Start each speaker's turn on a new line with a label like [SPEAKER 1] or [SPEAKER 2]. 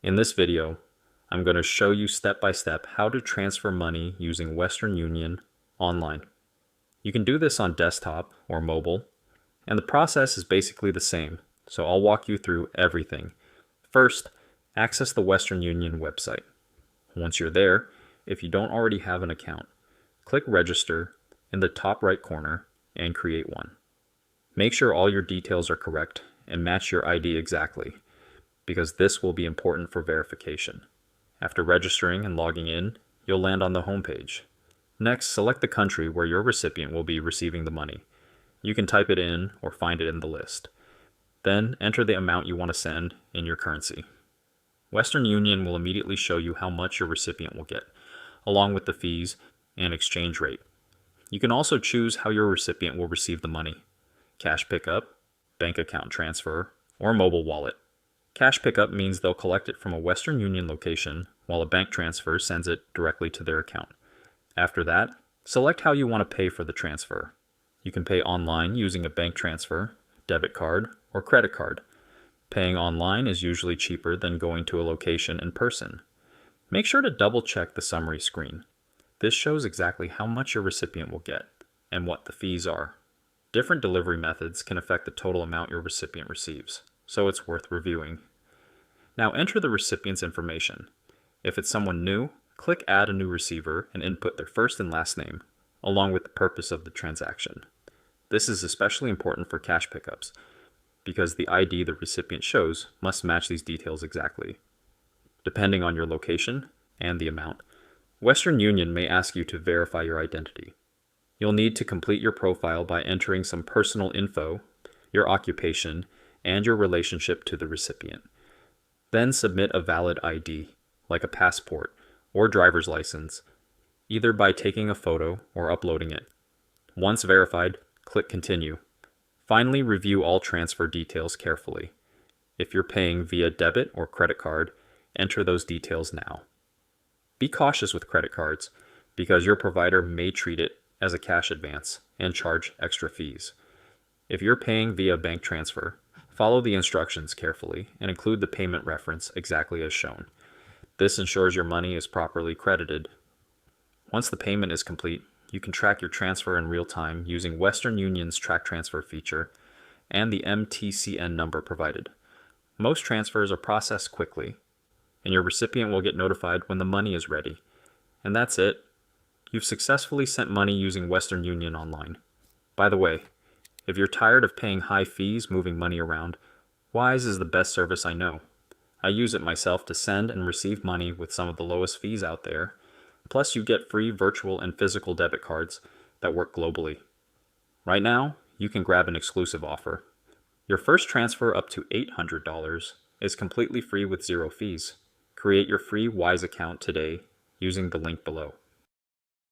[SPEAKER 1] In this video, I'm going to show you step by step how to transfer money using Western Union online. You can do this on desktop or mobile, and the process is basically the same, so I'll walk you through everything. First, access the Western Union website. Once you're there, if you don't already have an account, click Register in the top right corner and create one. Make sure all your details are correct and match your ID exactly, because this will be important for verification. After registering and logging in, you'll land on the home page. Next, select the country where your recipient will be receiving the money. You can type it in or find it in the list. Then enter the amount you want to send in your currency. Western Union will immediately show you how much your recipient will get, along with the fees and exchange rate. You can also choose how your recipient will receive the money: cash pickup, bank account transfer, or mobile wallet. Cash pickup means they'll collect it from a Western Union location, while a bank transfer sends it directly to their account. After that, select how you want to pay for the transfer. You can pay online using a bank transfer, debit card, or credit card. Paying online is usually cheaper than going to a location in person. Make sure to double check the summary screen. This shows exactly how much your recipient will get and what the fees are. Different delivery methods can affect the total amount your recipient receives, so it's worth reviewing. Now enter the recipient's information. If it's someone new, click Add a New Receiver and input their first and last name, along with the purpose of the transaction. This is especially important for cash pickups, because the ID the recipient shows must match these details exactly. Depending on your location and the amount, Western Union may ask you to verify your identity. You'll need to complete your profile by entering some personal info, your occupation, and your relationship to the recipient. Then submit a valid ID, like a passport or driver's license, either by taking a photo or uploading it. Once verified, click Continue. Finally, review all transfer details carefully. If you're paying via debit or credit card, enter those details now. Be cautious with credit cards, because your provider may treat it as a cash advance and charge extra fees. If you're paying via bank transfer, follow the instructions carefully and include the payment reference exactly as shown. This ensures your money is properly credited. Once the payment is complete, you can track your transfer in real time using Western Union's Track Transfer feature and the MTCN number provided. Most transfers are processed quickly, and your recipient will get notified when the money is ready. And that's it. You've successfully sent money using Western Union online. By the way, if you're tired of paying high fees moving money around, Wise is the best service I know. I use it myself to send and receive money with some of the lowest fees out there. Plus, you get free virtual and physical debit cards that work globally. Right now, you can grab an exclusive offer. Your first transfer up to $800 is completely free with zero fees. Create your free Wise account today using the link below.